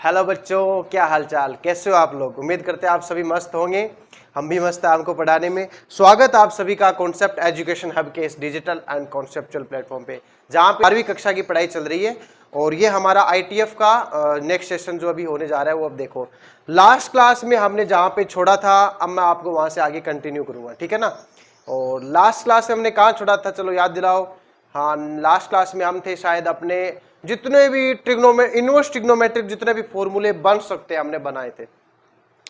Hello बच्चों, क्या हालचाल, कैसे हो आप लोग। उम्मीद करते हैं आप सभी मस्त होंगे। हम भी मस्त हैं आपको पढ़ाने में। स्वागत आप सभी का कॉन्सेप्ट एजुकेशन हब के इस डिजिटल एंड कॉन्सेप्चुअल प्लेटफॉर्म पे, जहां पे 12वीं कक्षा की पढ़ाई चल रही है। और ये हमारा आईटीएफ का नेक्स्ट सेशन जो अभी होने जा रहा है वो अब देखो। लास्ट क्लास में हमने जहाँ पे छोड़ा था, अब मैं आपको वहां से आगे कंटिन्यू करूंगा, ठीक है ना। और लास्ट क्लास में हमने कहाँ छोड़ा था, चलो याद दिलाओ। हाँ, लास्ट क्लास में हम थे शायद अपने जितने भी इनवर्स ट्रिग्नोमेट्रिक जितने भी फॉर्मूले बन सकते हैं हमने बनाए थे।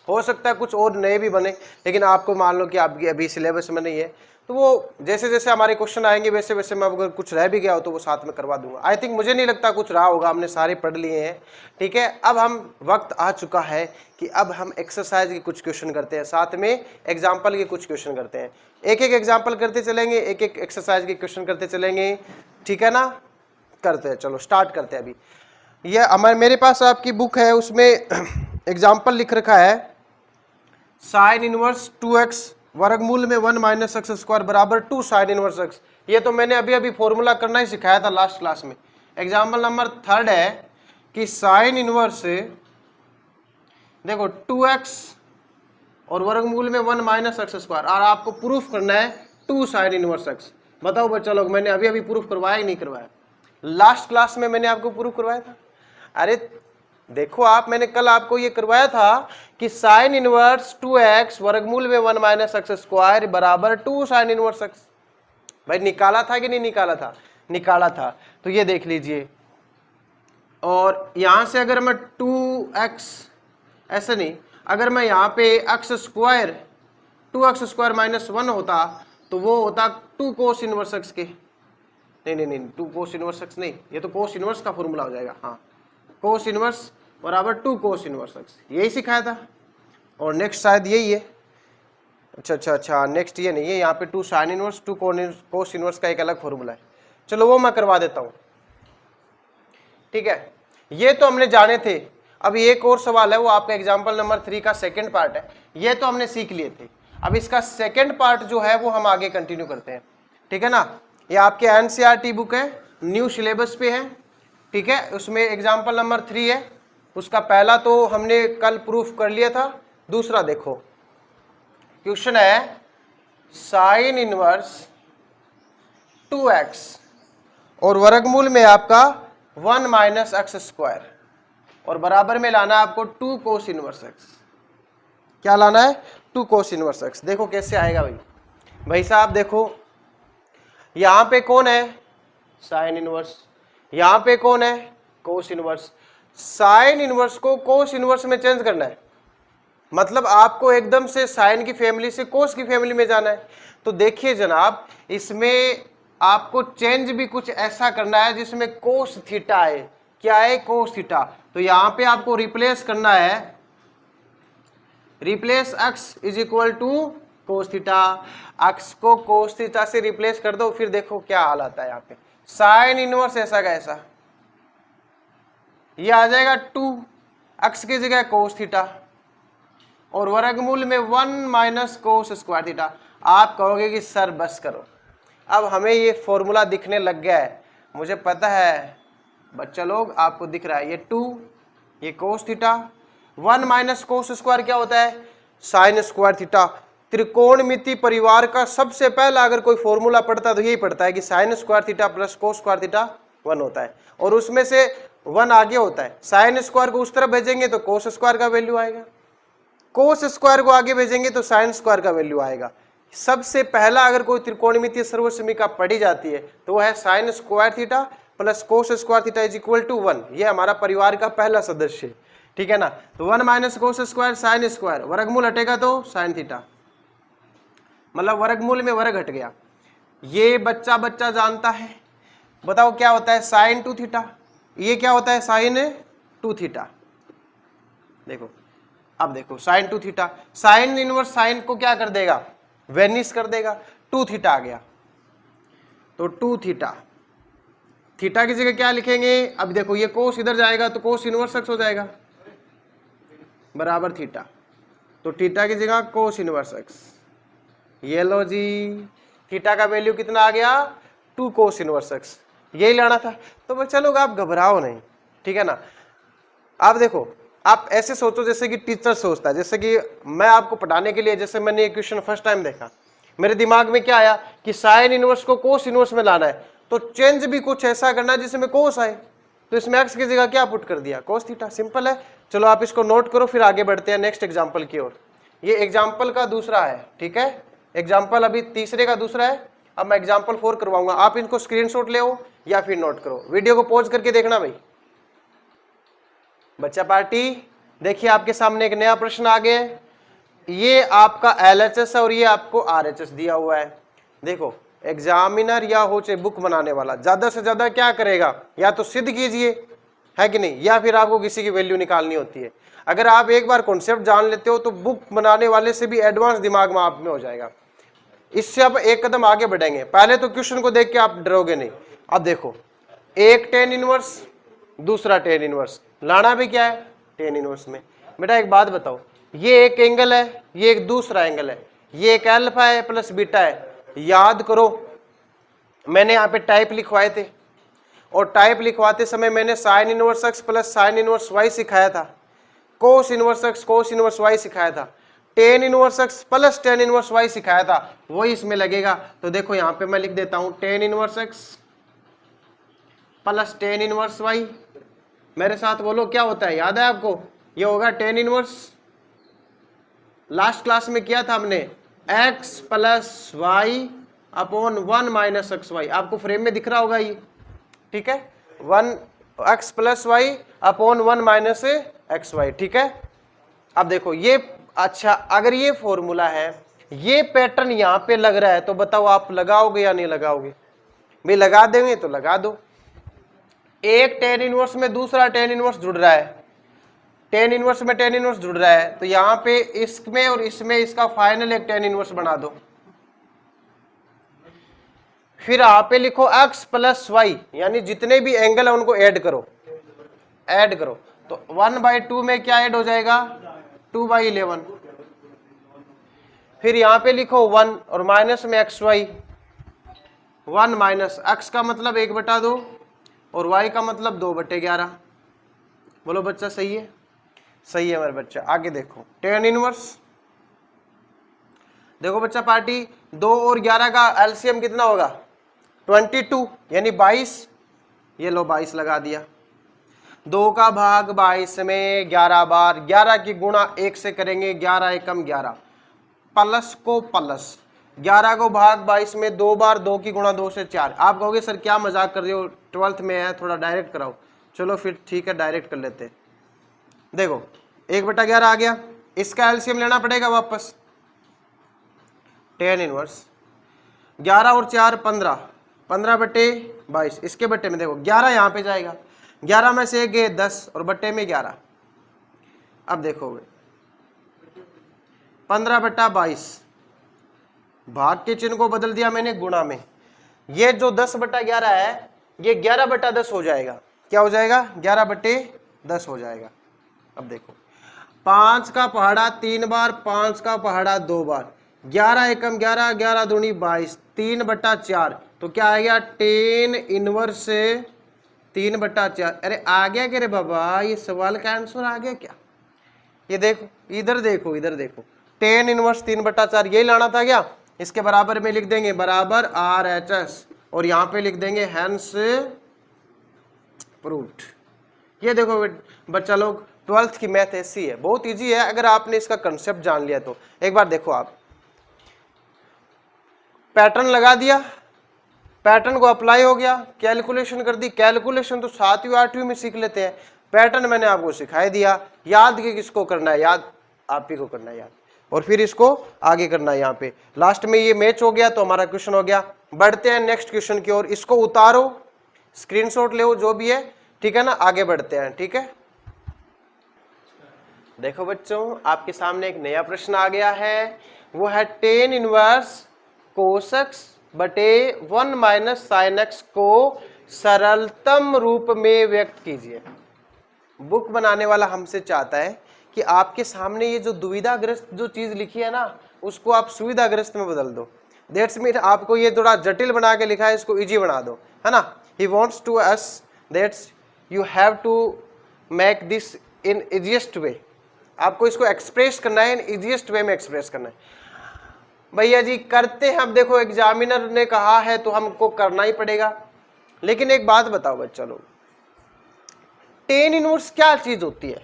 हो सकता है कुछ और नए भी बने, लेकिन आपको मान लो कि आपकी अभी सिलेबस में नहीं है, तो वो जैसे जैसे हमारे क्वेश्चन आएंगे वैसे वैसे मैं अगर कुछ रह भी गया हो तो वो साथ में करवा दूंगा। आई थिंक, मुझे नहीं लगता कुछ रहा होगा, हमने सारे पढ़ लिए हैं, ठीक है। अब हम वक्त आ चुका है कि अब हम एक्सरसाइज के कुछ क्वेश्चन करते हैं, साथ में एग्जाम्पल के कुछ क्वेश्चन करते हैं। एक एक एग्जाम्पल करते चलेंगे, एक एक एक्सरसाइज के क्वेश्चन करते चलेंगे, ठीक है ना। करते हैं, चलो स्टार्ट करते हैं। अभी ये हमारे मेरे पास आपकी बुक है, उसमें एग्जाम्पल लिख रखा है साइन इनवर्स 2x वर्गमूल में 1 माइनस एक्स स्क्वायर बराबर 2 साइन इनवर्स एक्स। ये तो मैंने अभी अभी फॉर्मूला करना ही सिखाया था लास्ट क्लास में। एग्जाम्पल नंबर 3 है कि साइन इनवर्स देखो 2x और वर्गमूल में 1 माइनस एक्स स्क्वायर, और आपको प्रूफ करना है 2 साइन इनवर्स एक्स। बताओ बच्चा लोग, मैंने अभी अभी प्रूफ करवाया कि नहीं करवाया। लास्ट क्लास में मैंने आपको प्रूफ करवाया था। अरे देखो आप, मैंने कल आपको ये करवाया था कि साइन इनवर्स 2x वर्गमूल में 1 माइनस एक्स स्क्वायर बराबर 2 साइन इनवर्स एक्स। भाई निकाला था कि नहीं निकाला था? निकाला था। तो ये देख लीजिए, और यहां से अगर मैं 2x, ऐसे नहीं, अगर मैं यहाँ पे x square 2x square minus 1 होता तो वो होता 2 कोस इनवर्स एक्स के। नहीं नहीं नहीं, 2 कोस इनवर्स एक्स नहीं, ये तो कोस इनवर्स का फॉर्मूला हो जाएगा। हाँ, कोस इनवर्स बराबर 2 कोस इनवर्स एक्स, यही सिखाया था। और नेक्स्ट शायद यही है। अच्छा, नेक्स्ट ये नहीं है, यहाँ पे 2 साइन इनवर्स 2 कोस इनवर्स का एक अलग फॉर्मूला है। चलो वो मैं करवा देता हूँ, ठीक है। ये तो हमने जाने थे। अभी एक और सवाल है, वो आपका एग्जाम्पल नंबर 3 का सेकेंड पार्ट है। ये तो हमने सीख लिए थे। अब इसका सेकेंड पार्ट जो है वो हम आगे कंटिन्यू करते हैं, ठीक है ना। ये आपके एनसीईआरटी बुक है, न्यू सिलेबस पे है, ठीक है। उसमें एग्जाम्पल नंबर 3 है। उसका पहला तो हमने कल प्रूफ कर लिया था। दूसरा देखो, क्वेश्चन है साइन इनवर्स 2x और वर्गमूल में आपका 1 माइनस एक्स स्क्वायर, और बराबर में लाना है आपको 2 कोस इनवर्स एक्स। क्या लाना है? 2 कोस इनवर्स एक्स। देखो कैसे आएगा भाई साहब, देखो यहां पे कौन है? Sine inverse. यहां पे कौन है? Cos inverse. साइन इनवर्स को कोस इनवर्स में चेंज करना है, मतलब आपको एकदम से साइन की फैमिली से कोस की फैमिली में जाना है। तो देखिए जनाब, इसमें आपको चेंज भी कुछ ऐसा करना है जिसमें कोस थीटा है। क्या है? Cos theta. तो यहां पे आपको रिप्लेस करना है, replace x is equal to cos theta. X को कोस थीटा से रिप्लेस कर दो, फिर देखो क्या हाल आता है। यहाँ पे साइन इनवर्स ऐसा का ऐसा, ये आ जाएगा 2 एक्स की जगह कोस थीटा, और वर्गमूल में 1 माइनस कोस स्क्वायर थीटा। आप कहोगे कि सर बस करो, अब हमें ये फॉर्मूला दिखने लग गया है। मुझे पता है बच्चा लोग, आपको दिख रहा है ये 2, ये cos theta. 1 minus cos square क्या होता है? Sine square theta. त्रिकोणमिति परिवार का सबसे पहला अगर कोई फॉर्मूला पढ़ता है तो यही पढ़ता है कि sign square theta plus cos square theta 1 होता है, और उसमें से 1 आगे होता है। साइन स्क्वायर को उस तरफ भेजेंगे तो कोस स्क्वायर का वैल्यू आएगा, कोस स्क्वायर को आगे भेजेंगे तो साइन स्क्वायर का वैल्यू आएगा। सबसे पहला अगर कोई त्रिकोणमितीय सर्वसमीका पढ़ी जाती है तो वह है sine square theta plus cos square theta is equal to 1। ये हमारा परिवार का पहला सदस्य है, ठीक है ना। तो 1 minus cos square sine square, वर्गमूल हटेगा तो साइन थीटा, मतलब वर्गमूल में वर्ग हट गया। ये बच्चा जानता है। बताओ क्या होता है? Sine 2 theta. ये क्या होता है? Sine 2 theta. देखो, अब देखो sine 2 theta, sine inverse sine को क्या कर देगा? वेनिश कर देगा। 2 थीटा आ गया, तो 2 थीटा, थीटा की जगह क्या लिखेंगे? अब देखो ये कोस इधर जाएगा तो कोस इनवर्स एक्स हो जाएगा बराबर थीटा, तो थीटा की जगह कोस इनवर्स एक्स। ये लो जी, थीटा का वैल्यू कितना आ गया? 2 कोस इनवर्स एक्स। यही लाना था। तो बच्चा लोग आप घबराओ नहीं, ठीक है ना। आप देखो आप ऐसे सोचो जैसे कि टीचर सोचता है, जैसे कि मैं आपको पढ़ाने के लिए, जैसे मैंने ये क्वेश्चन फर्स्ट टाइम देखा, मेरे दिमाग में क्या आया कि साइन इनवर्स को कोस इनवर्स में लाना है, तो चेंज भी कुछ ऐसा करना है जिसमें कोस आए, तो इसमें एक्स की जगह क्या पुट कर दिया, कोस थीटा। सिंपल है। चलो आप इसको नोट करो, फिर आगे बढ़ते हैं नेक्स्ट एग्जाम्पल की ओर। ये एग्जाम्पल का दूसरा है, ठीक है, एग्जाम्पल अभी तीसरे का दूसरा है। अब मैं एग्जाम्पल 4 करवाऊंगा, आप इनको स्क्रीनशॉट ले या फिर नोट करो, वीडियो को पॉज करके देखना भाई। बच्चा पार्टी देखिए, आपके सामने एक नया प्रश्न आ गया है। ये आपका LHS है और ये आपको RHS दिया हुआ है। देखो, एग्जामिनर या हो चाहे बुक बनाने वाला ज्यादा से ज्यादा क्या करेगा, या तो सिद्ध कीजिए, है कि नहीं, या फिर आपको किसी की वैल्यू निकालनी होती है। अगर आप एक बार कॉन्सेप्ट जान लेते हो तो बुक बनाने वाले से भी एडवांस दिमाग में आप में हो जाएगा। इससे आप एक कदम आगे बढ़ेंगे। पहले तो क्वेश्चन को देख के आप डरोगे नहीं। अब देखो, एक टेन इनवर्स, दूसरा टेन इनवर्स, लाना भी क्या है, टेन इनवर्स में। बेटा एक बात बताओ, ये एक एंगल है, ये एक दूसरा एंगल है, ये एक अल्फा है प्लस बीटा है। याद करो, मैंने यहाँ पे टाइप लिखवाए थे, और टाइप लिखवाते समय मैंने sine inverse x plus sine inverse y सिखाया था, cos inverse x cos inverse y सिखाया था, tan inverse x plus tan inverse y सिखाया था, वही इसमें लगेगा। तो देखो यहाँ पे मैं लिख देता हूं tan inverse x plus tan inverse y. मेरे साथ बोलो क्या होता है, याद है आपको, ये होगा टेन इनवर्स, लास्ट क्लास में किया था हमने, x plus y upon 1 minus x y. आपको फ्रेम में दिख रहा होगा ये, ठीक है, 1 x plus y upon 1 minus x y, ठीक है। अब देखो ये, अच्छा अगर ये फॉर्मूला है, ये पैटर्न यहां पे लग रहा है, तो बताओ आप लगाओगे या नहीं लगाओगे? भाई लगा देंगे तो लगा दो। एक टेन इनवर्स में दूसरा टेन इनवर्स जुड़ रहा है, टेन इनवर्स में टेन इनवर्स जुड़ रहा है, तो यहां पे इसमें और इसमें इसका फाइनल एक टेन इनवर्स बना दो। फिर आप पे लिखो x प्लस वाई, यानी जितने भी एंगल है उनको ऐड करो, ऐड करो, तो 1/2 में क्या ऐड हो जाएगा, 2/11। फिर यहां पे लिखो 1 और माइनस में एक्स वाई, 1 माइनस एक्स का मतलब 1/2 और y का मतलब 2/11। बोलो बच्चा सही है? सही है मेरे बच्चा। आगे देखो, टेन इनवर्स, देखो बच्चा पार्टी, 2 और 11 का एलसीएम कितना होगा, 22 यानी 22, ये लो 22 लगा दिया। 2 का भाग 22 में 11 बार, 11 की गुणा 1 से करेंगे, 11 एकम 11, प्लस को प्लस, 11 को भाग 22 में 2 बार, 2 की गुणा 2 से 4। आप कहोगे सर क्या मजाक कर रहे हो, 12th में है, थोड़ा डायरेक्ट कराओ। चलो फिर ठीक है, डायरेक्ट कर लेते। देखो 1/11 आ गया, इसका एलसीएम लेना पड़ेगा वापस, टेन इनवर्स 11 और 4 15, 15/22, इसके बट्टे में देखो 11 यहां पे जाएगा, 11 में से 1 गए 10 और बट्टे में 11। अब देखोगे 15/22, भाग के चिन्ह को बदल दिया मैंने गुणा में, ये जो 10/11 है ये 11/10 हो जाएगा। क्या हो जाएगा, 11/10 हो जाएगा। अब देखो 5 का पहाड़ा 3 बार, 5 का पहाड़ा 2 बार, 11 एकम 11, 11 दूनी 22, 3/4, तो क्या आ गया, टेन इनवर्स 3/4। अरे आ गया क्या रे बाबा, ये सवाल का आंसर आ गया क्या? ये देखो, इधर देखो, इधर देखो, टेन इनवर्स 3/4 यही लाना था क्या? इसके बराबर में लिख देंगे बराबर RHS, और यहां पे लिख देंगे हैंस प्रूव्ड। ये देखो बच्चा लोग, 12th की मैथ ऐसी है, बहुत इजी है अगर आपने इसका कंसेप्ट जान लिया तो। एक बार देखो, आप पैटर्न लगा दिया, पैटर्न को अप्लाई हो गया, कैलकुलेशन कर दी, कैलकुलेशन तो 7वीं 8वीं में सीख लेते हैं, पैटर्न मैंने आपको सिखाई दिया, याद किसको करना है, याद आप ही को करना है याद, और फिर इसको आगे करना है। यहाँ पे लास्ट में ये मैच हो गया तो हमारा क्वेश्चन हो गया। बढ़ते हैं नेक्स्ट क्वेश्चन की ओर, इसको उतारो, स्क्रीनशॉट ले, जो भी है, ठीक है ना, आगे बढ़ते हैं, ठीक है। देखो बच्चों, आपके सामने एक नया प्रश्न आ गया है, वो है टेन इनवर्स कोस एक्स बटे 1 माइनस साइन एक्स को सरलतम रूप में व्यक्त कीजिए। बुक बनाने वाला हमसे चाहता है कि आपके सामने ये जो दुविधाग्रस्त जो चीज लिखी है ना, उसको आप सुविधाग्रस्त में बदल दो। दैट्स मीन आपको ये थोड़ा जटिल बना के लिखा है, इसको इजी बना दो, है ना। He wants to us that's you have to make this in easiest way, आपको इसको एक्सप्रेस करना है, इन इजीएस्ट वे में एक्सप्रेस करना है। भैया जी करते हैं, अब देखो एग्जामिनर ने कहा है तो हमको करना ही पड़ेगा। लेकिन एक बात बताओ बच्चा लोग, टेन इनवर्स क्या चीज होती है?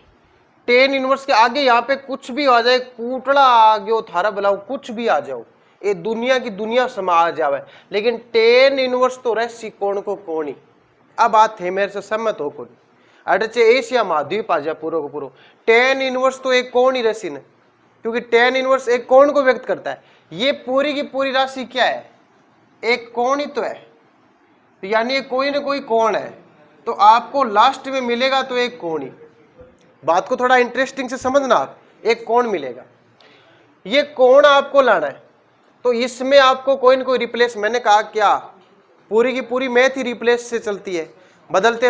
टेन इनवर्स के आगे यहाँ पे कुछ भी आ जाए, कूटड़ा आ गयो थारा बुलाओ, कुछ भी आ जाओ, ये दुनिया की दुनिया समा आ जावे, लेकिन टेन इनवर्स तो रह कोण को कोणी। अब बात है मेरे से सहमत हो कौन? अडचे एशिया महाद्वीप आ जाए पूरा को पूरा, टेन इनवर्स तो एक कोण ही रसी ने, क्योंकि टेन इनवर्स एक कोण को व्यक्त करता है। ये पूरी की पूरी राशि क्या है? एक कोण ही तो है, तो यानी ये कोई ना कोई कोण है, तो आपको लास्ट में मिलेगा तो एक कोण ही। बात को थोड़ा इंटरेस्टिंग से समझना आप, एक कोण मिलेगा, ये कोण आपको लाना है, तो इसमें आपको कोई ना कोई रिप्लेस, मैंने कहा क्या पूरी की पूरी मैथ ही रिप्लेस से चलती है, बदलते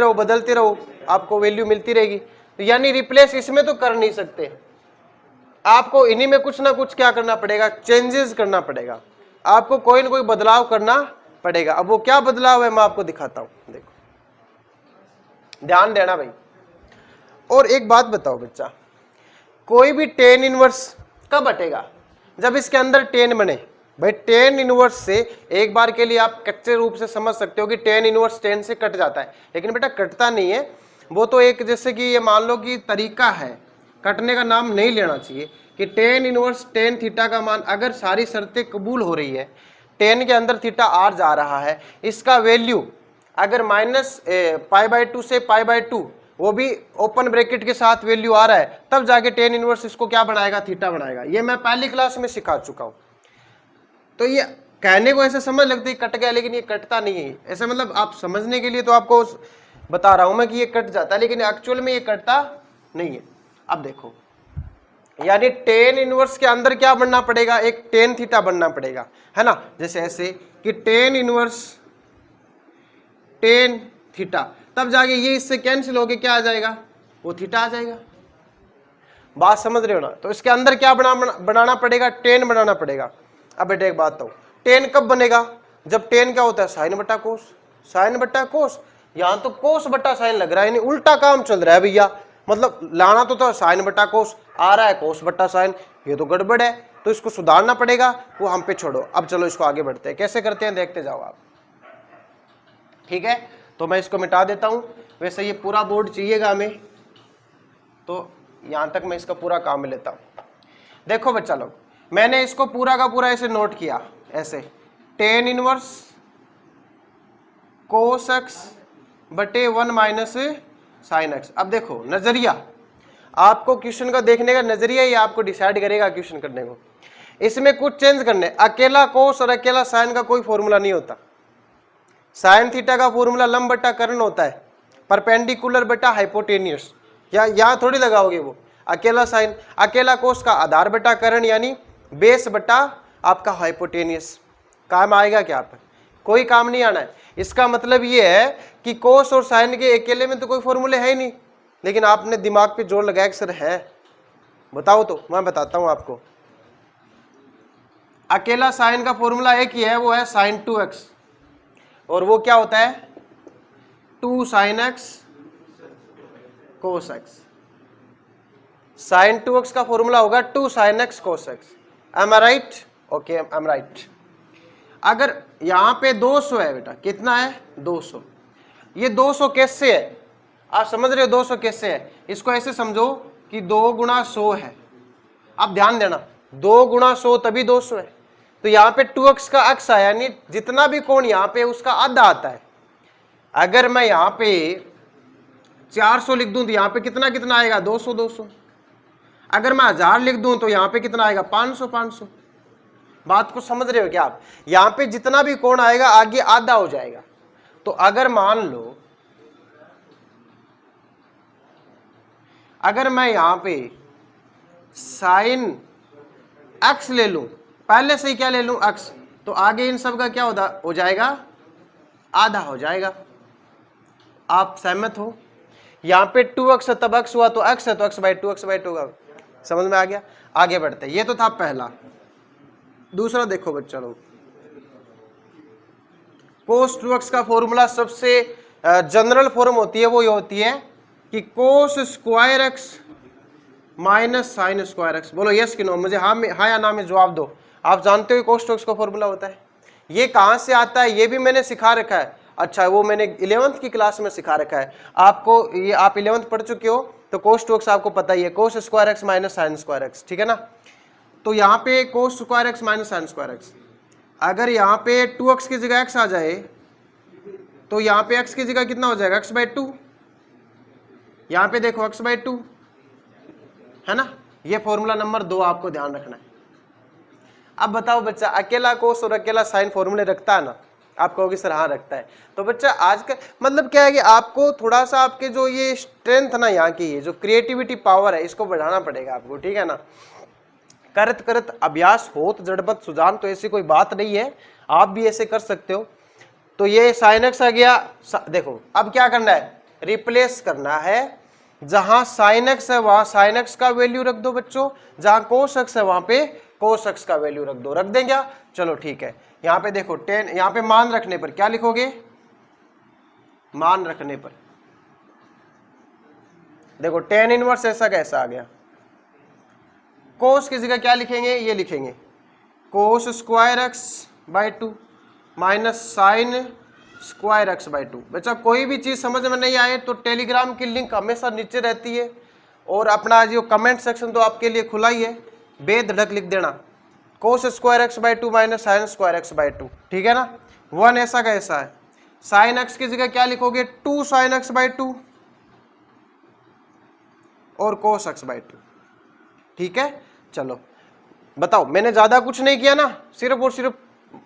रहो आपको वैल्यू मिलती रहेगी, तो यानी रिप्लेस इसमें तो कर नहीं सकते, आपको इन्हीं में कुछ ना कुछ क्या करना पड़ेगा, चेंजेस करना पड़ेगा, आपको कोई ना कोई बदलाव करना पड़ेगा। अब वो क्या बदलाव है मैं आपको दिखाता हूं, देखो ध्यान देना भाई। और एक बात बताओ बच्चा, कोई भी टेन इनवर्स कब हटेगा? जब इसके अंदर टेन बने। भाई टेन इनवर्स से एक बार के लिए आप कच्चे रूप से समझ सकते हो कि टेन इनवर्स टेन से कट जाता है, लेकिन बेटा कटता नहीं है, वो तो एक जैसे कि ये मान लो कि तरीका है, कटने का नाम नहीं लेना चाहिए। कि टेन इनवर्स टेन थीटा का मान अगर सारी शर्तें कबूल हो रही है, टेन के अंदर थीटा आर जा रहा है, इसका वैल्यू अगर माइनस π/2 से π/2 वो भी ओपन ब्रैकेट के साथ वैल्यू आ रहा है, तब जाके टेन इनवर्स इसको क्या बनाएगा, थीटा बनाएगा। ये मैं पहली क्लास में सिखा चुका हूं। तो ये कहने को ऐसे समझ लगती है कट गया, लेकिन ये कटता नहीं है, ऐसे मतलब आप समझने के लिए तो आपको बता रहा हूं मैं कि ये कट जाता है, लेकिन एक्चुअल में ये कटता नहीं है। अब देखो, यानी टेन इनवर्स के अंदर क्या बनना पड़ेगा, एक टेन थीटा बनना पड़ेगा, है ना। जैसे ऐसे कि टेन इनवर्स टेन थीटा, तब जाके ये इससे कैंसिल होके क्या आ जाएगा, वो थीटा आ जाएगा। बात समझ रहे हो ना। तो इसके अंदर क्या बनाना पड़ेगा, टेन बनाना पड़ेगा। अब बेटे एक बात तो, टेन कब बनेगा, जब टेन क्या होता है, साइन बटा कोस, साइन बटा कोस। यहां तो कोस बटा साइन लग रहा है, यानी उल्टा काम चल रहा है भैया, मतलब लाना तो था साइन बटा कोस, आ रहा है कोस बटा साइन, ये तो गड़बड़ है, तो इसको सुधारना पड़ेगा, वो हम पे छोड़ो। अब चलो इसको आगे बढ़ते हैं, कैसे करते हैं देखते जाओ आप, ठीक है। तो मैं इसको मिटा देता हूं, वैसे ये पूरा बोर्ड चाहिएगा हमें, तो यहां तक मैं इसका पूरा काम में लेता हूं। देखो बच्चा लोग, मैंने इसको पूरा का पूरा ऐसे नोट किया, ऐसे टेन इनवर्स कोस एक्स बटे 1 माइनस साइन एक्स। अब देखो नजरिया, आपको क्वेश्चन का देखने का नजरिया ही आपको डिसाइड करेगा क्वेश्चन करने को। इसमें कुछ चेंज करने, अकेला कोस और अकेला साइन का कोई फॉर्मूला नहीं होता। साइन थीटा का फॉर्मूला लंब बटा कर्ण होता है, परपेंडिकुलर बटा हाइपोटेनियस, या यहां थोड़ी लगाओगे वो अकेला साइन, अकेला कोस का आधार बटा कर्ण यानी बेस बटा आपका हाइपोटेनियस। काम आएगा क्या आप, कोई काम नहीं आना है। इसका मतलब ये है कि कोस और साइन के अकेले में तो कोई फॉर्मूले है ही नहीं, लेकिन आपने दिमाग पे जोर लगाया कि सर है, बताओ तो मैं बताता हूं आपको। अकेला साइन का फॉर्मूला एक ही है, वो है साइन 2x, और वो क्या होता है 2 sine x cos x। Sine 2x का फॉर्मूला होगा 2 sine x cos x। Am I right? Okay I am right. अगर यहां पे 200 है बेटा, कितना है 200, ये 200 कैसे है आप समझ रहे हो, 200 कैसे है, इसको ऐसे समझो कि 2 गुणा 100 है। आप ध्यान देना, 2 गुणा 100 तभी 200 है। तो यहाँ पे 2x का अक्स आया, यानी जितना भी कोण यहाँ पे उसका आधा आता है। अगर मैं यहाँ पे 400 लिख दूं तो यहाँ पे कितना कितना आएगा 200 200। अगर मैं 1000 लिख दूं तो यहाँ पे कितना आएगा 500 500। बात को समझ रहे हो क्या आप, यहाँ पे जितना भी कोण आएगा आगे आधा हो जाएगा। तो अगर मान लो, अगर मैं यहाँ पे साइन एक्स ले लूं, पहले से ही क्या ले लूं एक्स, तो आगे इन सब का क्या हो जाएगा, आधा हो जाएगा। आप सहमत हो? यहाँ पे 2x तब x हुआ तो x है, तो x बाई 2 का समझ में आ गया। आगे बढ़ते, ये तो था पहला। दूसरा देखो बच्चा लोग, कोस 2x का फॉर्मूला सबसे जनरल फॉर्म होती है, वो ये होती है कि cos square x minus sine square x. बोलो यस कि नो, मुझे हाँ या ना में जवाब दो। आप जानते हो कोस टॉक्स का फॉर्मूला होता है, ये कहां से आता है ये भी मैंने सिखा रखा है। अच्छा, वो मैंने 11th की क्लास में सिखा रखा है आपको, ये आप 11th पढ़ चुके हो तो कोस टॉक्स आपको पता ही है, cos square x minus sine square x, ठीक है ना। तो यहाँ पे cos square x minus sine square x, अगर यहाँ पे 2x की जगह x आ जाए तो यहाँ पे x की जगह कितना हो जाएगा, x/2। यहाँ पे देखो x/2 है ना। ये फॉर्मूला नंबर 2 आपको ध्यान रखना है। अब बताओ बच्चा, अकेला कोस और अकेला साइन फॉर्मूले रखता है ना? आप कहोगे सर हाँ रखता है। तो बच्चा आज का मतलब क्या है कि आपको थोड़ा सा आपके जो ये स्ट्रेंथ ना, यहाँ की ये जो क्रिएटिविटी पावर है, इसको बढ़ाना पड़ेगा आपको, ठीक है ना। करत करत अभ्यास होत जड़बत सुजान, तो ऐसी कोई बात नहीं है, आप भी ऐसे कर सकते हो। तो ये साइन एक्स आ गया, देखो अब क्या करना है, रिप्लेस करना है। जहां साइन एक्स है वहां साइन एक्स का वैल्यू रख दो बच्चों, जहां कोस एक्स है वहां पे कोस एक्स का वैल्यू रख दो। रख दें क्या? चलो ठीक है। यहां पे देखो 10, यहां पे मान रखने पर क्या लिखोगे? मान रखने पर देखो tan इनवर्स ऐसा कैसा आ गया, कोस की जगह क्या लिखेंगे, ये लिखेंगे cos square x by 2 minus sine square x by 2। बच्चा कोई भी चीज समझ में नहीं आए तो टेलीग्राम की लिंक हमेशा नीचे रहती है, और अपना जो कमेंट सेक्शन तो आपके लिए खुला ही है, बेधड़क लिख देना cos square x by 2 minus sine square x by 2, ठीक है ना। 1 ऐसा का ऐसा है, साइन एक्स की जगह क्या लिखोगे, 2 साइन एक्स बाई 2 और कोस एक्स बाई 2, ठीक है। चलो बताओ, मैंने ज्यादा कुछ नहीं किया ना, सिर्फ और सिर्फ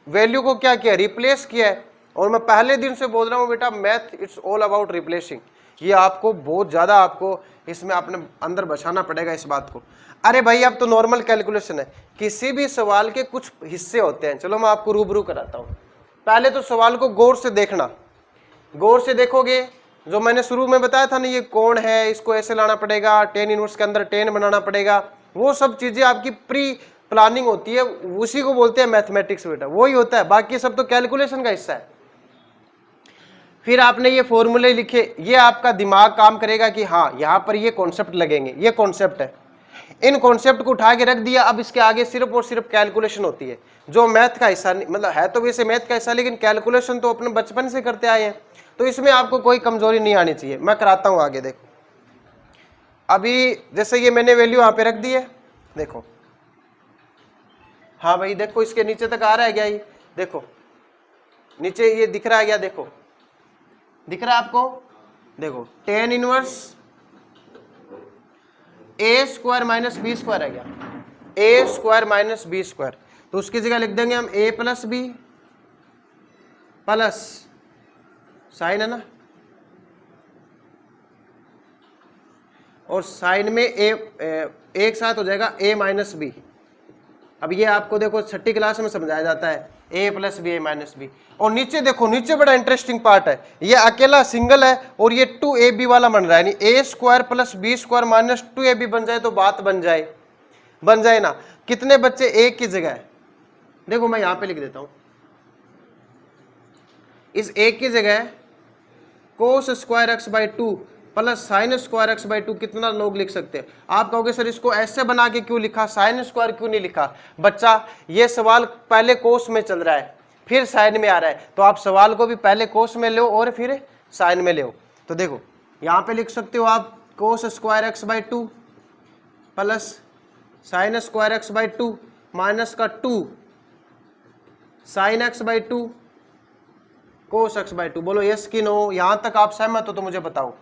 वैल्यू को क्या किया, रिप्लेस किया है। और मैं पहले दिन से बोल रहा हूं बेटा, math it's all about replacing. ये आपको बहुत ज्यादा आपको इसमें अपने अंदर बचाना पड़ेगा इस बात को। अरे भाई अब तो नॉर्मल कैलकुलेशन है, किसी भी सवाल के कुछ हिस्से होते हैं, चलो मैं आपको रूबरू कराता हूं। पहले तो सवाल को गौर से देखना, गौर से देखोगे, जो मैंने शुरू में बताया था ना, ये कोण है, इसको ऐसे लाना पड़ेगा, टेन इनवर्स के अंदर टेन बनाना पड़ेगा, वो सब चीजें आपकी प्री प्लानिंग होती है, उसी को बोलते हैं मैथमेटिक्स बेटा, वही होता है, बाकी सब तो कैलकुलेशन का हिस्सा है। फिर आपने ये फॉर्मूले लिखे, ये आपका दिमाग काम करेगा कि हाँ यहाँ पर ये कॉन्सेप्ट लगेंगे, ये कॉन्सेप्ट है, इन कॉन्सेप्ट को उठा के रख दिया। अब इसके आगे सिर्फ और सिर्फ कैलकुलेशन होती है, जो मैथ का हिस्सा नहीं, मतलब है तो वैसे मैथ का हिस्सा, लेकिन कैलकुलेशन तो अपने बचपन से करते आए हैं, तो इसमें आपको कोई कमजोरी नहीं आनी चाहिए। मैं कराता हूं आगे, देखो अभी जैसे ये मैंने वैल्यू यहाँ पे रख दी है, देखो हाँ भाई देखो इसके नीचे तक आ रहा है क्या, ये देखो नीचे ये दिख रहा है क्या, देखो दिख रहा है आपको, देखो टेन इनवर्स ए स्क्वायर माइनस बी स्क्वायर है क्या, ए स्क्वायर माइनस बी स्क्वायर, तो उसकी जगह लिख देंगे हम ए प्लस बी प्लस साइन है ना, और साइन में एक साथ हो जाएगा ए माइनस बी। अब ये आपको देखो छठी क्लास में समझाया जाता है, ए प्लस बी ए माइनस बी। और नीचे देखो, नीचे बड़ा इंटरेस्टिंग पार्ट है, ये अकेला सिंगल है और ये 2ab वाला बन रहा है, यानी A square plus B square minus 2ab बन जाए तो बात बन जाए ना। कितने बच्चे एक की जगह है, देखो मैं यहां पे लिख देता हूं, इस एक की जगह cos square x by 2 plus sine square x by 2 कितना लोग लिख सकते हैं। आप कहोगे सर इसको ऐसे बना के क्यों लिखा, साइन स्क्वायर क्यों नहीं लिखा। बच्चा ये सवाल पहले कोस में चल रहा है फिर साइन में आ रहा है, तो आप सवाल को भी पहले कोस में लो और फिर साइन में लो। तो देखो यहां पे लिख सकते हो आप cos square x by 2 plus sine square x by 2 minus का 2 sign x by 2 cos x by 2। बोलो यस कि नो, यहां तक आप सहमत हो तो मुझे बताओ,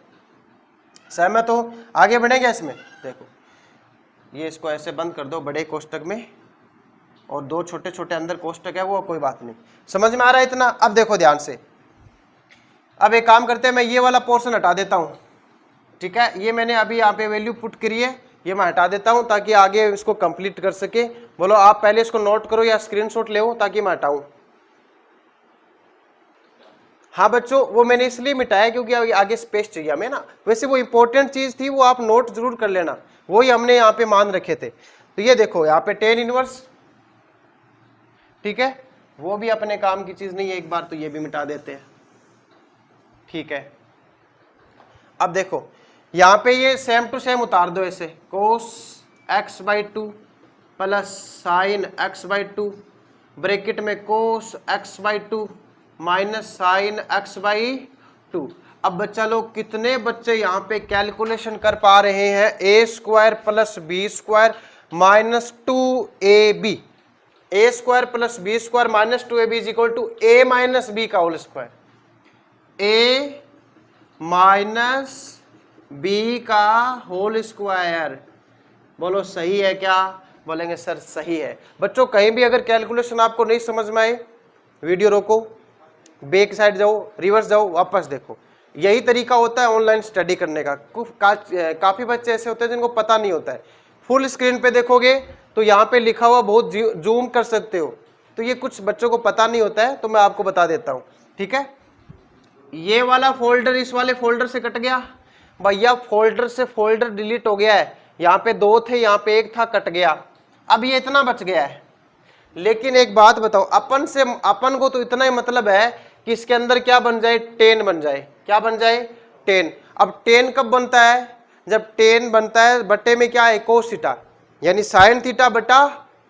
सहमत हो? आगे बढ़ेंगे इसमें, देखो ये इसको ऐसे बंद कर दो बड़े कोष्टक में, और दो छोटे छोटे अंदर कोष्टक है, वो कोई बात नहीं, समझ में आ रहा है इतना। अब देखो ध्यान से, अब एक काम करते हैं, मैं ये वाला पोर्शन हटा देता हूं, ठीक है, ये मैंने अभी यहाँ पे वैल्यू पुट करी है, ये मैं हटा देता हूं ताकि आगे इसको कंप्लीट कर सके। बोलो आप पहले इसको नोट करो या स्क्रीनशॉट ले ताकि मैं हटाऊं। हाँ बच्चों, वो मैंने इसलिए मिटाया क्योंकि आगे स्पेस चाहिए हमें ना, वैसे वो इंपॉर्टेंट चीज थी, वो आप नोट जरूर कर लेना, वही हमने यहाँ पे मान रखे थे। तो ये देखो यहाँ पे टेन इनवर्स, ठीक है, वो भी अपने काम की चीज नहीं है, एक बार तो ये भी मिटा देते हैं, ठीक है। अब देखो यहाँ पे ये सेम टू सेम उतार दो ऐसे, cos x by two plus sign x by two, bracket में cos x by two minus sign x by two. अब बच्चा लोग कितने बच्चे यहाँ पे कैलकुलेशन कर पा रहे हैं, a square plus B square minus 2ab, a square plus B square minus 2ab is equal to a minus b का whole square, a minus b का होल स्क्वायर। बोलो सही है क्या? बोलेंगे सर सही है। बच्चों कहीं भी अगर कैलकुलेशन आपको नहीं समझ में आए, वीडियो रोको, बैक साइड जाओ, रिवर्स जाओ, वापस देखो। यही तरीका होता है ऑनलाइन स्टडी करने का। काफी बच्चे ऐसे होते हैं जिनको पता नहीं होता है। फुल स्क्रीन पे देखोगे तो यहाँ पे लिखा हुआ बहुत जूम कर सकते हो, तो ये कुछ बच्चों को पता नहीं होता है, तो मैं आपको बता देता हूँ। ठीक है, ये वाला फोल्डर इस वाले फोल्डर से कट गया भैया, फोल्डर से फोल्डर डिलीट हो गया है। यहाँ पे 2 थे, यहाँ पे 1 था, कट गया। अब ये इतना बच गया है। लेकिन एक बात बताओ, अपन को तो इतना ही मतलब है कि इसके अंदर क्या बन जाए, 10 बन जाए। क्या बन जाए? 10। अब 10 कब बनता है? जब 10 बनता है बट्टे में क्या है, कोस थीटा, यानी साइन थीटा बटा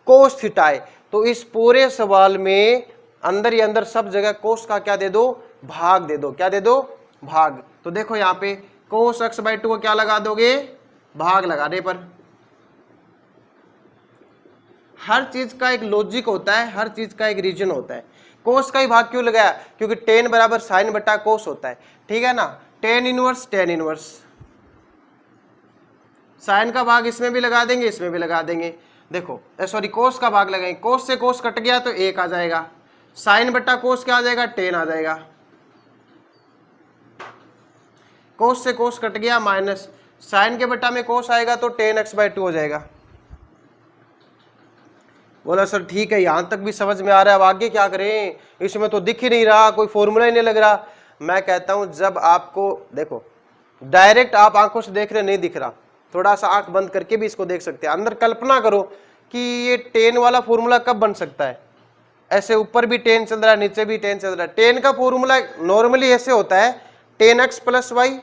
कोस थीटा है। तो इस पूरे सवाल में अंदर ही अंदर सब जगह कोस का क्या दे दो, भाग दे दो। क्या दे दो? भाग। तो देखो यहाँ पे कोस एक्स बाई टू को क्या लगा दोगे, भाग लगाने पर। हर चीज का एक लॉजिक होता है, हर चीज का एक रीजन होता है। कोस का ही भाग क्यों लगाया? क्योंकि 10 बराबर साइन बटा कोस होता है। ठीक है ना, tan inverse tan inverse, sine का भाग इसमें भी लगा देंगे, इसमें भी लगा देंगे। देखो सॉरी, कोस का भाग लगाएंगे, कोस से कोस कट गया तो 1 आ जाएगा, साइन बटा कोस क्या आ जाएगा, 10 आ जाएगा। कोस से कोस कट गया, माइनस साइन के बटा में कोस आएगा तो tan x बाई 2 हो जाएगा। बोला सर ठीक है, यहां तक भी समझ में आ रहा है, अब आगे क्या करें, इसमें तो दिख ही नहीं रहा, कोई फॉर्मूला ही नहीं लग रहा। मैं कहता हूं जब आपको देखो डायरेक्ट आप आंखों से देख रहे नहीं दिख रहा, थोड़ा सा आंख बंद करके भी इसको देख सकते हैं। अंदर कल्पना करो कि ये 10 वाला फॉर्मूला कब बन सकता है। ऐसे ऊपर भी 10 चल रहा है, नीचे भी 10 चल रहा है। 10 का फॉर्मूला नॉर्मली ऐसे होता है, 10x प्लस वाई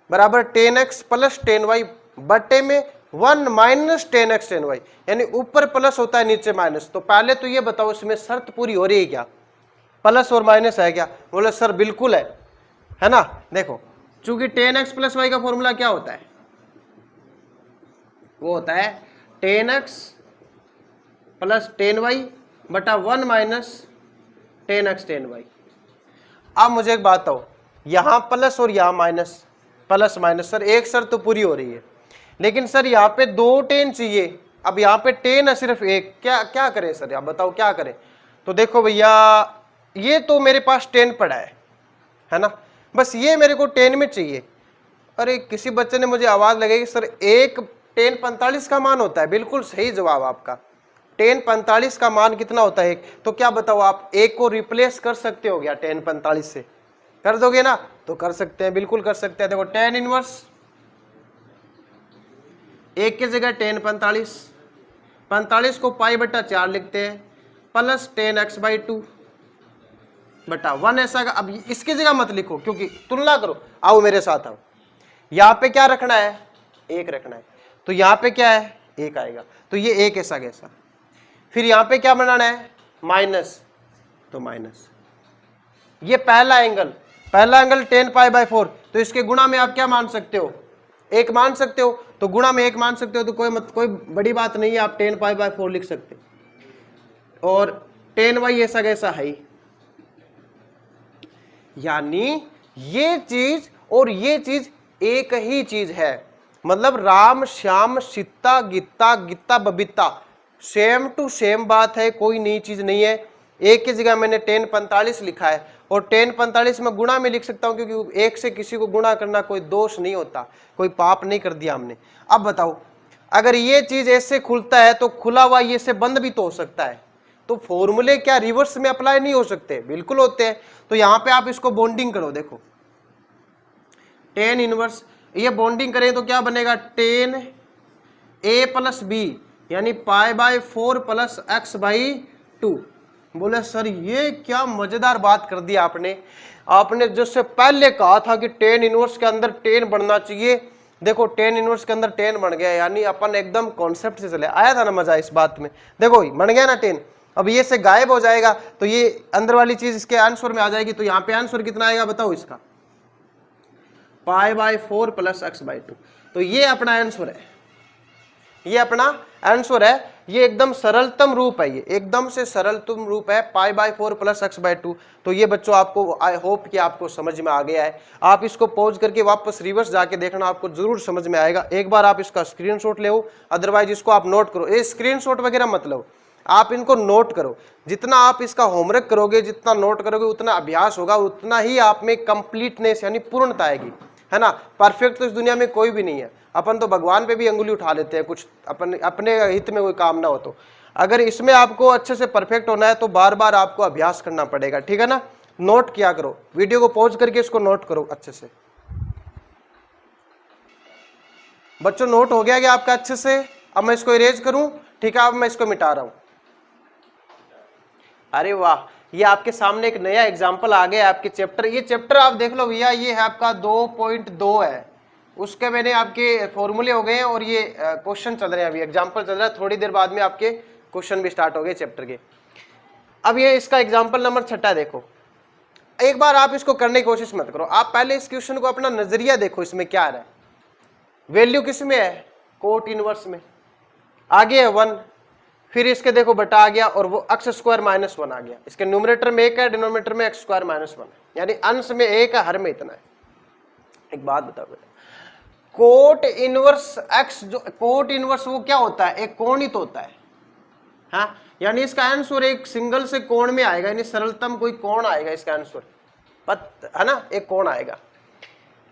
बराबर 10x प्लस 10y बटे में 1 माइनस 10x 10y, यानी ऊपर प्लस होता है नीचे माइनस। तो पहले तो ये बताओ इसमें शर्त पूरी हो रही है क्या, प्लस और माइनस है क्या? बोले सर बिल्कुल है ना। देखो चूंकि 10x प्लस वाई का फॉर्मूला क्या होता है, वो होता है 10x प्लस 10y बटा 1 माइनस 10x 10y। अब मुझे एक बात बताओ, यहां प्लस और यहां माइनस, प्लस माइनस, सर एक शर्त तो पूरी हो रही है, लेकिन सर यहाँ पे 2 10 चाहिए। अब यहाँ पे 10 है सिर्फ एक, क्या करें सर, आप बताओ क्या करें? तो देखो भैया, ये तो मेरे पास 10 पड़ा है ना, बस ये मेरे को 10 में चाहिए। अरे किसी बच्चे ने मुझे आवाज लगाई सर एक 10 45 का मान होता है। बिल्कुल सही जवाब आपका, 10 45 का मान कितना होता है? 1। तो क्या बताओ आप एक को रिप्लेस कर सकते हो क्या 10 45 से? कर दोगे ना? तो कर सकते हैं, बिल्कुल कर सकते हैं। देखो tan इनवर्स 1 की जगह tan 45 को पाई बटा 4 लिखते हैं, प्लस tan x बाई 2 बटा 1 ऐसा। अब इसकी जगह मत लिखो क्योंकि तुलना करो, आओ मेरे साथ आओ। यहाँ पे क्या रखना है, 1 रखना है, तो यहाँ पे क्या है 1 आएगा, तो ये 1 ऐसा कैसा। फिर यहाँ पे क्या बनाना है, माइनस, तो माइनस। ये पहला एंगल tan पाई बाई 4, तो इसके गुणा में आप क्या मान सकते हो, 1 मान सकते हो, तो गुणा में 1 मान सकते हो, तो कोई बड़ी बात नहीं है, आप tan पाई बाई 4 लिख सकते हो। और tan y ऐसा कैसा है, यानी ये चीज और ये चीज एक ही चीज है। मतलब Ram Shyam Sita Geeta Geeta Babita same to same बात है, कोई नई चीज नहीं है। एक की जगह मैंने tan 45 लिखा है और tan 45 में गुणा में लिख सकता हूं, क्योंकि एक से किसी को गुणा करना कोई दोष नहीं होता, कोई पाप नहीं कर दिया हमने। अब बताओ अगर ये चीज ऐसे खुलता है तो खुला हुआ ये से बंद भी तो हो सकता है, तो फॉर्मूले क्या रिवर्स में अप्लाई नहीं हो सकते? बिल्कुल होते हैं। तो यहां पे आप इसको बॉन्डिंग करो, देखो tan इनवर्स, ये बॉन्डिंग करें तो क्या बनेगा, tan a प्लस बी यानी pi by 4 plus x by 2। बोले सर ये क्या मजेदार बात कर दी आपने। आपने जिससे पहले कहा था कि टेन इनवर्स के अंदर टेन बनना चाहिए, देखो टेन इनवर्स के अंदर टेन बन गया, यानी अपन एकदम कॉन्सेप्ट से चले, आया था ना मजा इस बात में। देखो बन गया ना टेन, अब ये से गायब हो जाएगा तो ये अंदर वाली चीज इसके आंसर में आ जाएगी, तो यहाँ पे आंसर कितना आएगा बताओ इसका, π/4 + x/2। तो ये अपना आंसर है, ये अपना आंसर है, ये एकदम सरलतम रूप है, ये एकदम से सरलतम रूप है π/4 + x/2। तो ये बच्चों आपको, आई होप कि आपको समझ में आ गया है। आप इसको पॉज करके वापस रिवर्स जाके देखना, आपको जरूर समझ में आएगा। एक बार आप इसका स्क्रीनशॉट ले, अदरवाइज इसको आप नोट करो, ये स्क्रीनशॉट वगैरह मत लो, आप इनको नोट करो। जितना आप इसका होमवर्क करोगे, जितना नोट करोगे, उतना अभ्यास होगा, उतना ही आप में कंप्लीटनेस यानी पूर्णता आएगी, है ना। परफेक्ट तो इस दुनिया में कोई भी नहीं है, अपन तो भगवान पे भी अंगुली उठा लेते हैं, कुछ अपने हित में कोई काम ना हो तो। अगर इसमें आपको अच्छे से परफेक्ट होना है तो बार बार आपको अभ्यास करना पड़ेगा, ठीक है ना। नोट किया करो, वीडियो को पॉज करके इसको नोट करो अच्छे से। बच्चों नोट हो गया क्या आपका अच्छे से? अब मैं इसको इरेज करूं, ठीक है, अब मैं इसको मिटा रहा हूं। अरे वाह, ये आपके सामने एक नया एग्जाम्पल आ गया आपके चैप्टर, ये चैप्टर आप देख लो भैया, ये है आपका 2.2 है, उसके मैंने आपके फॉर्मूले हो गए हैं और ये क्वेश्चन चल रहे हैं, अभी एग्जाम्पल चल रहा है, थोड़ी देर बाद में आपके क्वेश्चन भी स्टार्ट हो गए चैप्टर के। अब ये इसका एग्जाम्पल नंबर 6 देखो, एक बार आप इसको करने की कोशिश मत करो, आप पहले इस क्वेश्चन को अपना नजरिया देखो, इसमें क्या आ रहा है, वैल्यू किस में है, कोट इनवर्स में, आगे है 1, फिर इसके देखो बटा आ गया और वो x² -1 आ गया, इसके न्यूमरेटर में 1 है, डिनोमिनेटर में x² -1 है, यानी अंश में 1 है, हर में इतना है। एक बात बताओ बेटा, कोट इनवर्स x, जो कोट इनवर्स वो क्या होता है, एक कोणित होता है, हाँ, यानी इसका आंसर एक सिंगल से कोण में आएगा, यानी सरलतम कोई कोण आएगा इसका आंसर, है ना, एक कोण आएगा।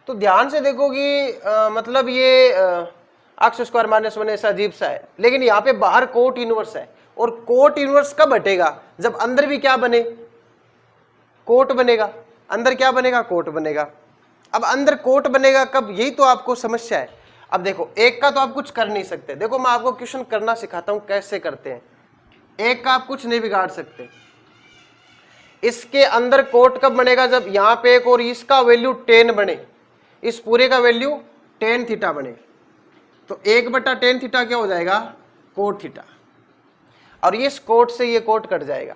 तो ध्यान से देखो कि मतलब ये x² -1 ऐसा अजीब सा है, लेकिन यहाँ पे बाहर कोट इनवर्स है, और कोट इनवर्स कब हटेगा, जब अंदर भी क्या बने, कोट बनेगा, अंदर क्या बनेगा, कोट बनेगा। अब अंदर कोट बनेगा कब, यही तो आपको समस्या है। अब देखो एक का तो आप कुछ कर नहीं सकते, देखो मैं आपको क्वेश्चन करना सिखाता हूं कैसे करते हैं, एक का आप कुछ नहीं बिगाड़ सकते। इसके अंदर कोट कब बनेगा, जब यहां पे एक और इसका वैल्यू 10 बने, इस पूरे का वैल्यू tan थीटा बने, तो 1/tan थीटा क्या हो जाएगा, कोट थीटा, और इस कोट से ये कोट कट जाएगा।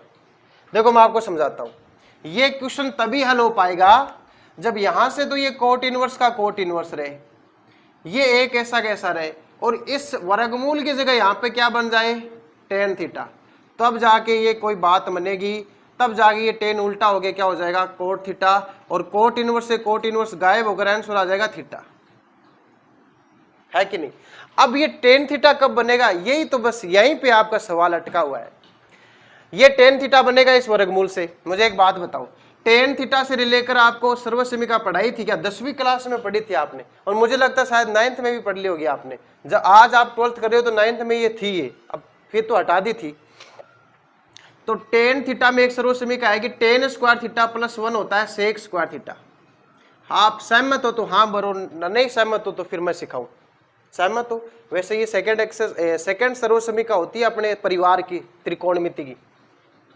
देखो मैं आपको समझाता हूं, ये क्वेश्चन तभी हल हो पाएगा जब यहां से तो ये कोट इनवर्स का कोट इनवर्स रहे, ये एक ऐसा कैसा रहे, और इस वर्गमूल की जगह यहां पे क्या बन जाए, tan थीटा, तब जाके ये कोई बात बनेगी, तब जाके ये tan उल्टा हो गया क्या हो जाएगा, कोट थीटा, और कोट इनवर्स से कोट इनवर्स गायब होकर आंसर आ जाएगा थीटा, है कि नहीं। अब ये tan थीटा कब बनेगा, यही तो बस यहीं पे आपका सवाल अटका हुआ है। ये tan थीटा बनेगा इस वर्गमूल से। मुझे एक बात बताओ, tan थीटा से लेकर आपको सर्वसमीका पढ़ाई थी क्या, 10वीं क्लास में पढ़ी थी आपने, और मुझे लगता है शायद 9th में भी पढ़ ली होगी आपने, जब आज आप 12th कर रहे हो तो 9th में ये थी, ये अब फिर तो हटा दी थी। तो tan थीटा में एक सर्वसमीका है कि tan² थीटा +1 होता है sec² थीटा। आप सहमत हो तो हाँ बरो, नहीं सहमत हो तो फिर मैं सिखाऊं। सहमत हो, वैसे ये सेकंड सर्वसमीका होती है अपने परिवार की त्रिकोणमिति की,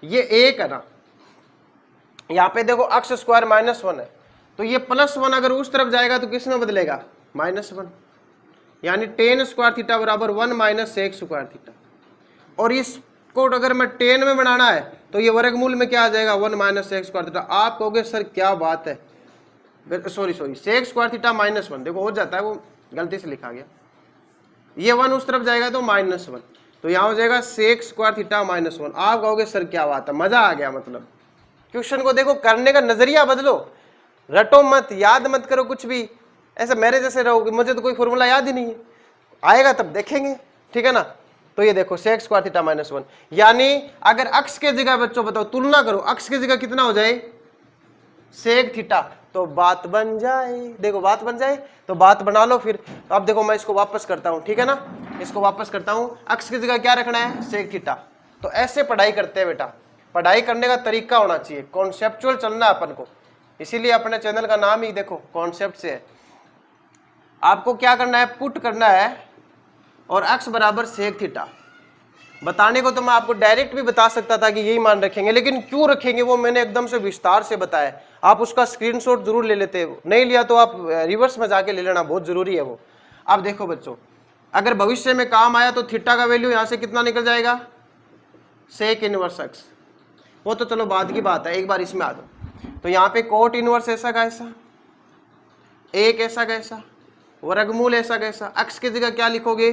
ये एक है ना, यहाँ पे देखो x² -1 है, तो ये +1 अगर उस तरफ जाएगा तो किस में बदलेगा, -1, यानी tan² थीटा बराबर 1 - sec² थीटा। और इसको अगर मैं tan में बनाना है तो ये वर्गमूल में क्या आ जाएगा, 1 - sec² थीटा। आप कहोगे सर क्या बात है, सॉरी sec² थीटा -1, देखो हो जाता है, वो गलती से लिखा गया, ये 1 उस तरफ जाएगा तो -1, तो यहाँ हो जाएगा sec² थीटा -1। आप कहोगे सर क्या बात है, मजा आ गया, मतलब क्वेश्चन को देखो करने का नजरिया बदलो, रटो मत, याद मत करो कुछ भी, ऐसा मेरे जैसे रहोगे, मुझे तो कोई फॉर्मूला याद ही नहीं है, आएगा तब देखेंगे, ठीक है ना। तो ये देखो sec² थीटा -1, यानी अगर अक्ष के जगह बच्चों बताओ तुलना करो, अक्ष की जगह कितना हो जाए, सेक थीटा, तो बात बन जाए, देखो बात बन जाए, तो बात बना लो फिर। अब देखो मैं इसको वापस करता हूं, ठीक है ना, इसको वापस करता हूं, अक्ष की जगह क्या रखना है, सेक थीटा। तो ऐसे पढ़ाई करते हैं बेटा, पढ़ाई करने का तरीका होना चाहिए, कॉन्सेप्चुअल चलना है अपन को, इसीलिए अपने चैनल का नाम ही देखो कॉन्सेप्ट से है। आपको क्या करना है, पुट करना है, और x बराबर सेक थीटा, बताने को तो मैं आपको डायरेक्ट भी बता सकता था कि यही मान रखेंगे, लेकिन क्यों रखेंगे वो मैंने एकदम से विस्तार से बताया। आप उसका स्क्रीनशॉट जरूर ले लेते, नहीं लिया तो आप रिवर्स में जाके ले लेना, बहुत जरूरी है वो। अब देखो बच्चों, अगर भविष्य में काम आया तो थीटा का वैल्यू यहां से कितना निकल जाएगा, सेक इनवर्स एक्स। वो तो चलो बाद की बात है, एक बार इसमें आ दो। तो यहाँ पे कोट इनवर्स ऐसा कैसा, एक ऐसा कैसा, वर्गमूल ऐसा कैसा, एक्स की जगह क्या लिखोगे,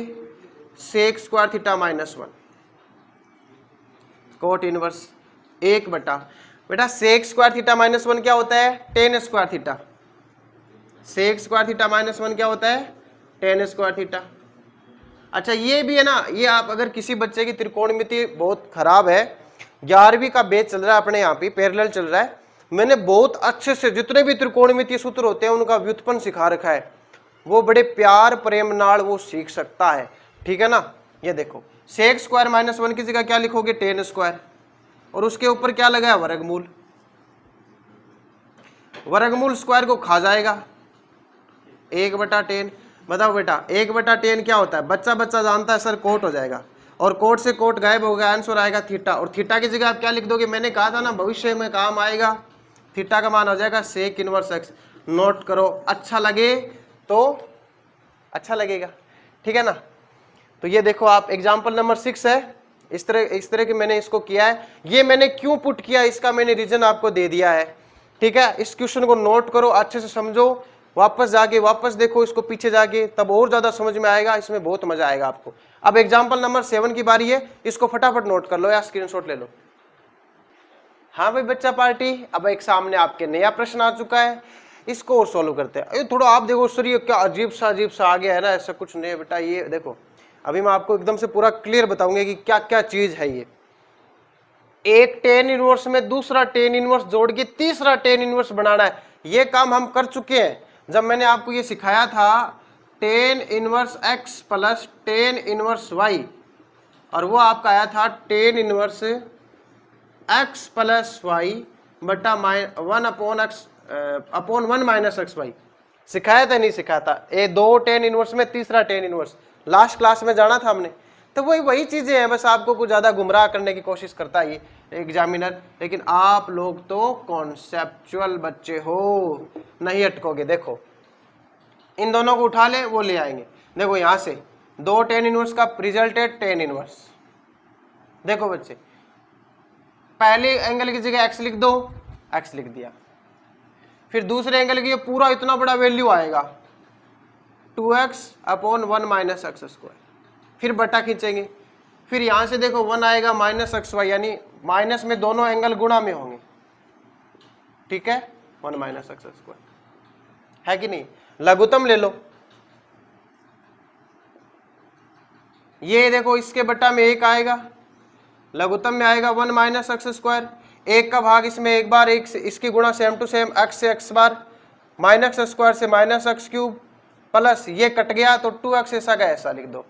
sec square theta minus 1, cot inverse 1 बटा, बेटा सेक स्क्वायर थीटा माइनस 1 क्या होता है, tan square theta. Sec square theta minus 1 क्या होता है, टेन स्क्वायर थीटा। अच्छा ये भी है ना, ये आप अगर किसी बच्चे की त्रिकोणमिति बहुत खराब है, 11वीं का बैच चल रहा है अपने यहाँ पे पैरेलल चल रहा है, मैंने बहुत अच्छे से जितने भी त्रिकोणमिति सूत्र होते हैं उनका व्युत्पन्न सिखा रखा है, वो बड़े प्यार प्रेम नाल वो सीख सकता है, ठीक है ना। ये देखो सेक स्क्वायर माइनस 1 की जगह क्या लिखोगे, टेन स्क्वायर, और उसके ऊपर क्या लगा है, वर्गमूल। वर्गमूल स्क्वायर को खा जाएगा, 1 बटा 10। बताओ बेटा 1 बटा 10 क्या होता है, बच्चा बच्चा जानता है सर, कोट हो जाएगा, और कोट से कोट गायब हो गया, आंसर आएगा थीटा। और थीटा की जगह आप क्या लिख दोगे, मैंने कहा था ना भविष्य में काम आएगा, थीटा का मान हो जाएगा सेक इनवर्स एक्स। नोट करो, अच्छा लगे तो अच्छा लगेगा, ठीक है ना। तो ये देखो आप एग्जाम्पल नंबर 6 है, इस तरह के मैंने इसको किया है। ये मैंने क्यों पुट किया, इसका मैंने रीजन आपको दे दिया है, ठीक है। इस क्वेश्चन को नोट करो, अच्छे से समझो, वापस जाके वापस देखो इसको पीछे जाके, तब और ज्यादा समझ में आएगा, इसमें बहुत मजा आएगा आपको। अब एग्जाम्पल नंबर 7 की बारी है, इसको फटाफट नोट कर लो या स्क्रीनशॉट ले लो। हाँ भाई बच्चा पार्टी, अब एक सामने आपके नया प्रश्न आ चुका है, इसको और सॉल्व करते हैं। थोड़ा आप देखो सर ये क्या अजीब सा आ गया है ना, ऐसा कुछ नहीं है बेटा। ये देखो अभी मैं आपको एकदम से पूरा क्लियर बताऊंगा कि क्या क्या चीज है ये। एक टेन इनवर्स में दूसरा टेन इनवर्स जोड़ के तीसरा टेन इनवर्स बनाना है, ये काम हम कर चुके हैं जब मैंने आपको ये सिखाया था tan inverse x plus tan inverse y, और वो आपका आया था tan inverse x plus y बटा 1 upon x upon 1 minus x y. सिखाया था नहीं सिखाया था, ये दो टेन इनवर्स में तीसरा टेन इनवर्स, लास्ट क्लास में जाना था हमने। तो वही चीजें हैं, बस आपको कुछ ज्यादा गुमराह करने की कोशिश करता है ये एग्जामिनर, लेकिन आप लोग तो कॉन्सेप्चुअल बच्चे हो, नहीं अटकोगे। देखो इन दोनों को उठा ले, वो ले आएंगे। देखो यहां से दो टेन इनवर्स का रिजल्ट है टेन इनवर्स। देखो बच्चे पहले एंगल की जगह एक्स लिख दो, एक्स लिख दिया, फिर दूसरे एंगल की पूरा इतना बड़ा वैल्यू आएगा 2x upon 1 minus x square, फिर बटा खींचेंगे, फिर यहां से देखो 1 आएगा माइनस एक्स वाई, यानी माइनस में दोनों एंगल गुणा में होंगे, ठीक है, 1 माइनस एक्स स्क्वायर है कि नहीं। लघुत्तम ले लो, ये देखो इसके बटा में 1 आएगा, लघुत्तम में आएगा 1 माइनस एक्स स्क्वायर, 1 का भाग इसमें एक बार, एक इसकी गुणा सेम टू सेम एक्स से एक्स बार, माइनस स्क्वायर से माइनस एक्स क्यूब, प्लस ये कट गया तो 2x ऐसा का ऐसा लिख दो।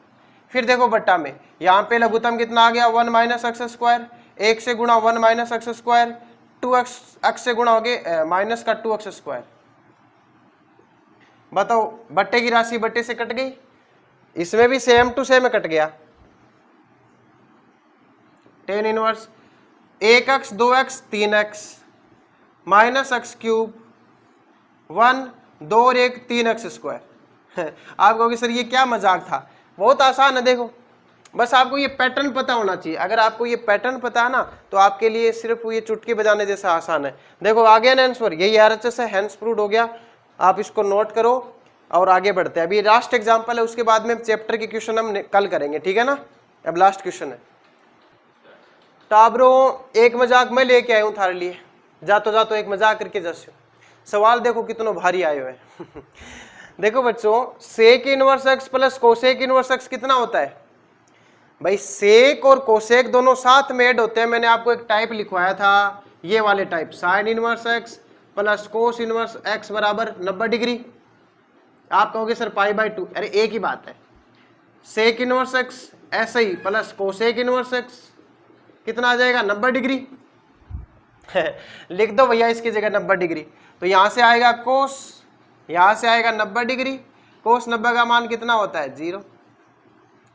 फिर देखो बट्टा में यहाँ पे लघुत्तम कितना आ गया 1 माइनस एक्स स्क्वायर, 1 से गुणा 1 minus x square, 2x x से गुणा हो गए माइनस का 2x स्क्वायर। बताओ बट्टे की राशि बट्टे से कट गई, इसमें भी सेम टू सेम कट गया, tan inverse 1x 2x 3x minus x cube 1 2 और 1 3x स्क्वायर। आप कहोगे सर ये क्या मजाक था, बहुत आसान है। देखो बस आपको ये पैटर्न पता होना चाहिए, अगर आपको ये पैटर्न पता है ना तो आपके लिए सिर्फ ये चुटकी बजाने जैसा आसान है। देखो आ गया ना आंसर, यही RHS है, हैंड्स प्रूव्ड हो गया। आप इसको नोट करो और आगे बढ़ते हैं। अभी लास्ट एग्जांपल है, उसके बाद में चैप्टर के क्वेश्चन हम कल करेंगे, ठीक है ना। अब लास्ट क्वेश्चन है टाबरो, एक मजाक मैं लेके आया हूँ थारे लिए, जातो एक मजाक करके जैसे सवाल देखो कितना भारी आए हुए हैं। देखो बच्चों sec inverse x plus cosec inverse x कितना होता है भाई, सेक और कोसेक दोनों साथ में ऐड होते हैं। मैंने आपको एक टाइप लिखवाया था, ये वाले type, sign inverse x plus cos inverse x बराबर 90 डिग्री। आप कहोगे सर π/2, अरे एक ही बात है, सेक इनवर्स एक्स ऐसे ही प्लस कोसेक इनवर्स एक्स कितना आ जाएगा 90 डिग्री। लिख दो भैया इसकी जगह 90 डिग्री, तो यहां से आएगा कोस, यहां से आएगा 90 डिग्री, कोस 90 का मान कितना होता है 0,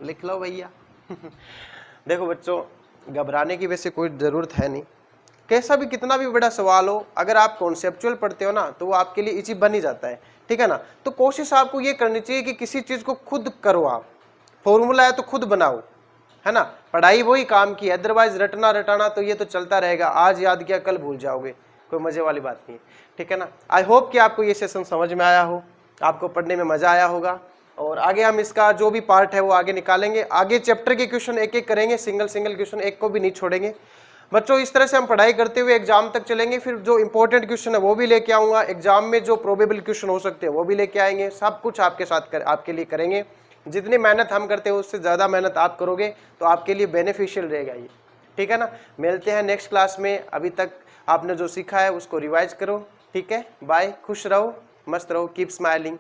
लिख लो भैया। देखो बच्चों, घबराने की वैसे कोई ज़रूरत है नहीं। कैसा भी कितना भी बड़ा सवाल हो, अगर आप कॉन्सेप्चुअल पढ़ते हो ना तो वो आपके लिए इजी बन ही जाता है, ठीक है ना। तो कोशिश आपको ये करनी चाहिए कि किसी चीज़ को खुद करो, आप फॉर्मूला है तो खुद बनाओ, है ना। पढ़ाई वही काम की, अदरवाइज रटना रटाना तो ये तो चलता रहेगा, आज याद किया कल भूल जाओगे, कोई मजे वाली बात नहीं है, ठीक है ना। आई होप कि आपको ये सेशन समझ में आया हो, आपको पढ़ने में मजा आया होगा, और आगे हम इसका जो भी पार्ट है वो आगे निकालेंगे। आगे चैप्टर के क्वेश्चन एक एक करेंगे, सिंगल सिंगल क्वेश्चन एक को भी नहीं छोड़ेंगे बच्चों। इस तरह से हम पढ़ाई करते हुए एग्जाम तक चलेंगे। फिर जो इंपॉर्टेंट क्वेश्चन है वो भी लेके आऊंगा, एग्जाम में जो प्रोबेबल क्वेश्चन हो सकते हैं वो भी लेके आएंगे, सब कुछ आपके साथ आपके लिए करेंगे। जितनी मेहनत हम करते हैं उससे ज़्यादा मेहनत आप करोगे तो आपके लिए बेनिफिशियल रहेगा ये, ठीक है ना। मिलते हैं नेक्स्ट क्लास में। अभी तक आपने जो सीखा है उसको रिवाइज करो, ठीक है। बाय, खुश रहो, मस्त रहो, कीप स्माइलिंग।